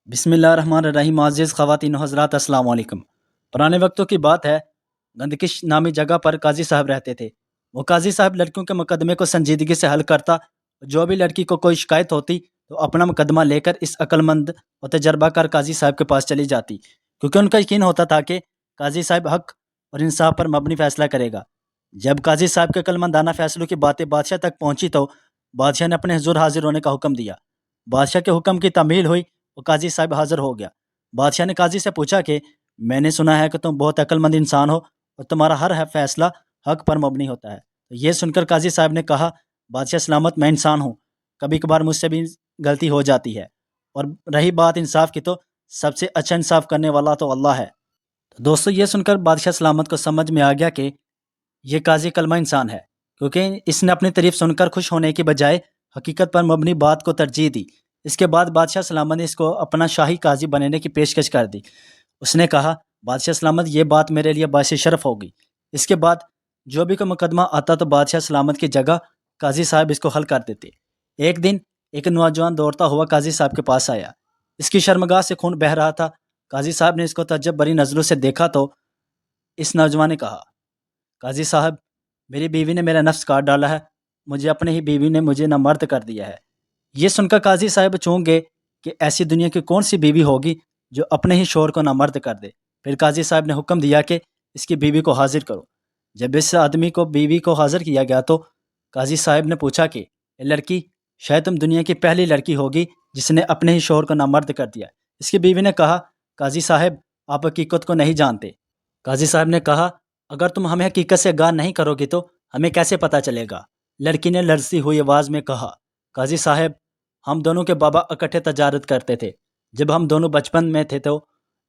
بسم اللہ الرحمن الرحیم۔ معزز خواتین و حضرات، السلام علیکم۔ پرانے وقتوں کی بات ہے، گندکش نامی جگہ پر قاضی صاحب رہتے تھے۔ وہ قاضی صاحب لڑکیوں کے مقدمے کو سنجیدگی سے حل کرتا۔ جو بھی لڑکی کو کوئی شکایت ہوتی تو اپنا مقدمہ لے کر اس عقل مند اور تجربہ کار قاضی صاحب کے پاس چلی جاتی، کیونکہ ان کا یقین ہوتا تھا کہ قاضی صاحب حق اور انصاف پر مبنی فیصلہ کرے گا۔ جب قاضی صاحب کے عقل مندانہ فیصلوں کی باتیں بادشاہ تک پہنچی تو بادشاہ نے اپنے حضور حاضر ہونے کا حکم دیا۔ بادشاہ کے حکم کی تعمیل ہوئی، وہ قاضی صاحب حاضر ہو گیا۔ بادشاہ نے قاضی سے پوچھا کہ میں نے سنا ہے کہ تم بہت عقل مند انسان ہو اور تمہارا ہر فیصلہ حق پر مبنی ہوتا ہے۔ یہ سن کر قاضی صاحب نے کہا، بادشاہ سلامت، میں انسان ہوں، کبھی کبھار مجھ سے بھی غلطی ہو جاتی ہے، اور رہی بات انصاف کی تو سب سے اچھا انصاف کرنے والا تو اللہ ہے۔ تو دوستو، یہ سن کر بادشاہ سلامت کو سمجھ میں آ گیا کہ یہ قاضی کلمہ انسان ہے، کیونکہ اس نے اپنی تعریف سن کر خوش ہونے کی بجائے حقیقت پر مبنی بات کو ترجیح دی۔ اس کے بعد بادشاہ سلامت نے اس کو اپنا شاہی قاضی بننے کی پیشکش کر دی۔ اس نے کہا، بادشاہ سلامت، یہ بات میرے لیے باعث شرف ہوگی۔ اس کے بعد جو بھی کوئی مقدمہ آتا تو بادشاہ سلامت کی جگہ قاضی صاحب اس کو حل کر دیتے۔ ایک دن ایک نوجوان دوڑتا ہوا قاضی صاحب کے پاس آیا۔ اس کی شرمگاہ سے خون بہہ رہا تھا۔ قاضی صاحب نے اس کو تعجب بری نظروں سے دیکھا تو اس نوجوان نے کہا، قاضی صاحب، میری بیوی نے میرا نفس کاٹ ڈالا ہے، مجھے اپنے ہی بیوی نے مجھے نامرد کر دیا ہے۔ یہ سن کر قاضی صاحب چونک گئے کہ ایسی دنیا کی کون سی بیوی ہوگی جو اپنے ہی شوہر کو نامرد کر دے۔ پھر قاضی صاحب نے حکم دیا کہ اس کی بیوی کو حاضر کرو۔ جب اس آدمی کو بیوی کو حاضر کیا گیا تو قاضی صاحب نے پوچھا کہ اے لڑکی، شاید تم دنیا کی پہلی لڑکی ہوگی جس نے اپنے ہی شوہر کو نامرد کر دیا۔ اس کی بیوی نے کہا، قاضی صاحب، آپ حقیقت کو نہیں جانتے۔ قاضی صاحب نے کہا، اگر تم ہمیں حقیقت سے آگاہ نہیں کرو گی تو ہمیں کیسے پتہ چلے گا؟ لڑکی نے لرزتی ہوئی آواز میں کہا، قاضی صاحب، ہم دونوں کے بابا اکٹھے تجارت کرتے تھے۔ جب ہم دونوں بچپن میں تھے تو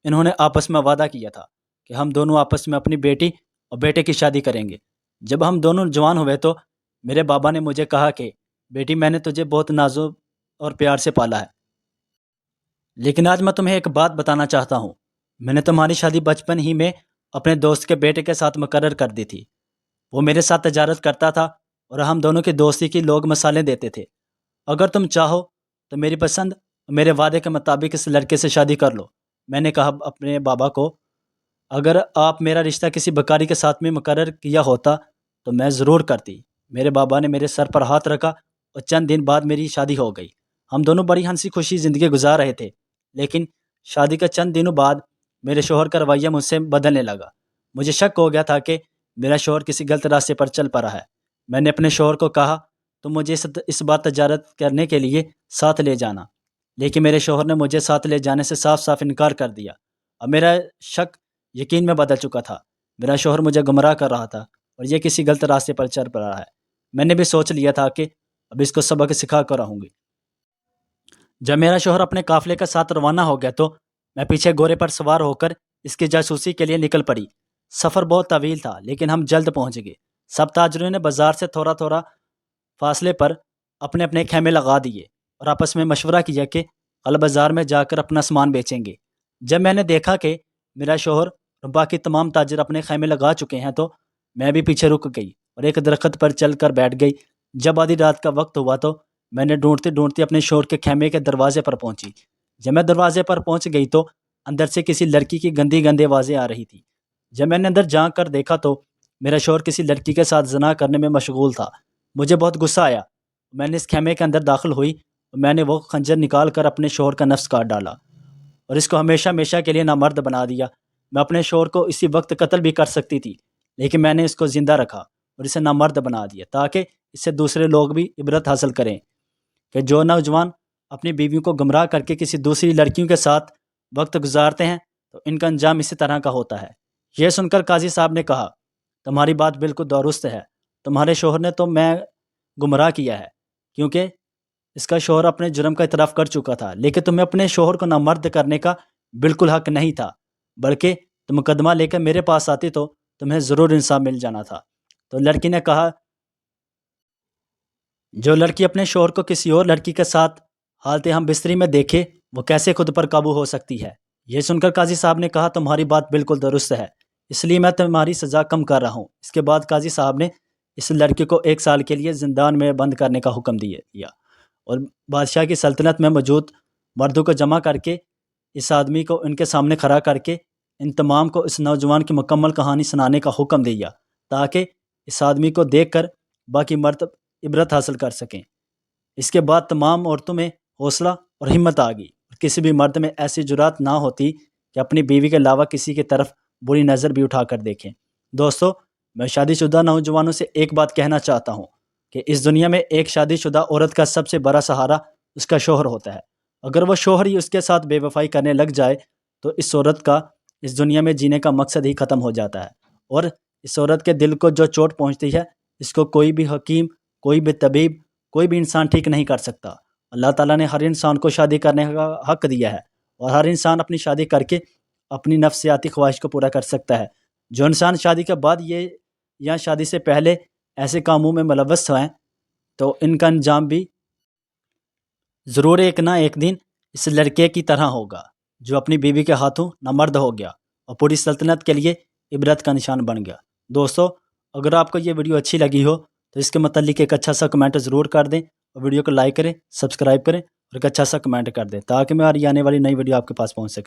انہوں نے آپس میں وعدہ کیا تھا کہ ہم دونوں آپس میں اپنی بیٹی اور بیٹے کی شادی کریں گے۔ جب ہم دونوں جوان ہوئے تو میرے بابا نے مجھے کہا کہ بیٹی، میں نے تجھے بہت نازک اور پیار سے پالا ہے، لیکن آج میں تمہیں ایک بات بتانا چاہتا ہوں۔ میں نے تمہاری شادی بچپن ہی میں اپنے دوست کے بیٹے کے ساتھ مقرر کر دی تھی۔ وہ میرے ساتھ تجارت کرتا تھا اور ہم دونوں کی دوستی کی لوگ مثالیں دیتے تھے۔ اگر تم چاہو تو میری پسند اور میرے وعدے کے مطابق اس لڑکے سے شادی کر لو۔ میں نے کہا اپنے بابا کو، اگر آپ میرا رشتہ کسی بکاری کے ساتھ میں مقرر کیا ہوتا تو میں ضرور کرتی۔ میرے بابا نے میرے سر پر ہاتھ رکھا اور چند دن بعد میری شادی ہو گئی۔ ہم دونوں بڑی ہنسی خوشی زندگی گزار رہے تھے، لیکن شادی کے چند دنوں بعد میرے شوہر کا رویہ مجھ سے بدلنے لگا۔ مجھے شک ہو گیا تھا کہ میرا شوہر کسی غلط راستے پر چل پڑا ہے۔ میں نے اپنے شوہر کو کہا، تم مجھے اس بار تجارت کرنے کے لیے ساتھ لے جانا، لیکن میرے شوہر نے مجھے ساتھ لے جانے سے صاف صاف انکار کر دیا۔ اب میرا شک یقین میں بدل چکا تھا۔ میرا شوہر مجھے گمراہ کر رہا تھا اور یہ کسی غلط راستے پر چل پڑا ہے۔ میں نے بھی سوچ لیا تھا کہ اب اس کو سبق سکھا کر رہوں گی۔ جب میرا شوہر اپنے قافلے کے ساتھ روانہ ہو گیا تو میں پیچھے گھوڑے پر سوار ہو کر اس کی جاسوسی کے لیے نکل پڑی۔ سفر بہت طویل تھا، لیکن ہم جلد پہنچ گئے۔ سب تاجروں نے بازار سے تھوڑا تھوڑا فاصلے پر اپنے اپنے خیمے لگا دیے اور آپس میں مشورہ کیا کہ کل بازار میں جا کر اپنا سامان بیچیں گے۔ جب میں نے دیکھا کہ میرا شوہر اور باقی تمام تاجر اپنے خیمے لگا چکے ہیں تو میں بھی پیچھے رک گئی اور ایک درخت پر چل کر بیٹھ گئی۔ جب آدھی رات کا وقت ہوا تو میں نے ڈھونڈتے ڈھونڈتے اپنے شوہر کے خیمے کے دروازے پر پہنچی۔ جب میں دروازے پر پہنچ گئی تو اندر سے کسی لڑکی کی گندی گندی آوازیں آ رہی تھی۔ جب میں نے اندر جا کر دیکھا تو میرا شوہر کسی لڑکی کے ساتھ زنا کرنے میں مشغول تھا۔ مجھے بہت غصہ آیا۔ میں نے اس خیمے کے اندر داخل ہوئی اور میں نے وہ خنجر نکال کر اپنے شوہر کا نفس کاٹ ڈالا اور اس کو ہمیشہ ہمیشہ کے لیے نامرد بنا دیا۔ میں اپنے شوہر کو اسی وقت قتل بھی کر سکتی تھی، لیکن میں نے اس کو زندہ رکھا اور اسے نامرد بنا دیا تاکہ اس سے دوسرے لوگ بھی عبرت حاصل کریں کہ جو نوجوان اپنی بیویوں کو گمراہ کر کے کسی دوسری لڑکیوں کے ساتھ وقت گزارتے ہیں تو ان کا انجام اسی طرح کا ہوتا ہے۔ یہ سن کر قاضی صاحب نے کہا، تمہاری بات بالکل درست ہے۔ تمہارے شوہر نے تو میں گمراہ کیا ہے، کیونکہ اس کا شوہر اپنے جرم کا اعتراف کر چکا تھا، لیکن تمہیں اپنے شوہر کو نامرد کرنے کا بالکل حق نہیں تھا، بلکہ تم مقدمہ لے کر میرے پاس آتی تو تمہیں ضرور انصاف مل جانا تھا۔ تو لڑکی نے کہا، جو لڑکی اپنے شوہر کو کسی اور لڑکی کے ساتھ حالت ہم بستری میں دیکھے وہ کیسے خود پر قابو ہو سکتی ہے؟ یہ سن کر قاضی صاحب نے کہا، تمہاری بات بالکل درست ہے، اس لیے میں تمہاری سزا کم کر رہا ہوں۔ اس کے بعد قاضی صاحب نے اس لڑکی کو 1 سال کے لیے زندان میں بند کرنے کا حکم دیا اور بادشاہ کی سلطنت میں موجود مردوں کو جمع کر کے اس آدمی کو ان کے سامنے کھڑا کر کے ان تمام کو اس نوجوان کی مکمل کہانی سنانے کا حکم دیا تاکہ اس آدمی کو دیکھ کر باقی مرد عبرت حاصل کر سکیں۔ اس کے بعد تمام عورتوں میں حوصلہ اور ہمت آ گئی، کسی بھی مرد میں ایسی جرات نہ ہوتی کہ اپنی بیوی کے علاوہ کسی کی طرف بری نظر بھی اٹھا کر دیکھیں۔ دوستو، میں شادی شدہ نوجوانوں سے ایک بات کہنا چاہتا ہوں کہ اس دنیا میں ایک شادی شدہ عورت کا سب سے بڑا سہارا اس کا شوہر ہوتا ہے۔ اگر وہ شوہر ہی اس کے ساتھ بے وفائی کرنے لگ جائے تو اس عورت کا اس دنیا میں جینے کا مقصد ہی ختم ہو جاتا ہے، اور اس عورت کے دل کو جو چوٹ پہنچتی ہے اس کو کوئی بھی حکیم، کوئی بھی طبیب، کوئی بھی انسان ٹھیک نہیں کر سکتا۔ اللہ تعالیٰ نے ہر انسان کو شادی کرنے کا حق دیا ہے، اور ہر انسان اپنی شادی کر کے اپنی نفسیاتی خواہش کو پورا کر سکتا ہے۔ جو انسان شادی کے بعد یہ یا شادی سے پہلے ایسے کاموں میں ملوث ہیں تو ان کا انجام بھی ضرور ایک نہ ایک دن اس لڑکے کی طرح ہوگا جو اپنی بیوی کے ہاتھوں نامرد ہو گیا اور پوری سلطنت کے لیے عبرت کا نشان بن گیا۔ دوستو، اگر آپ کو یہ ویڈیو اچھی لگی ہو تو اس کے متعلق ایک اچھا سا کمنٹ ضرور کر دیں، اور ویڈیو کو لائک کریں، سبسکرائب کریں اور ایک اچھا سا کمنٹ کر دیں تاکہ میں آنے والی نئی ویڈیو آپ کے پاس پہنچ سکے۔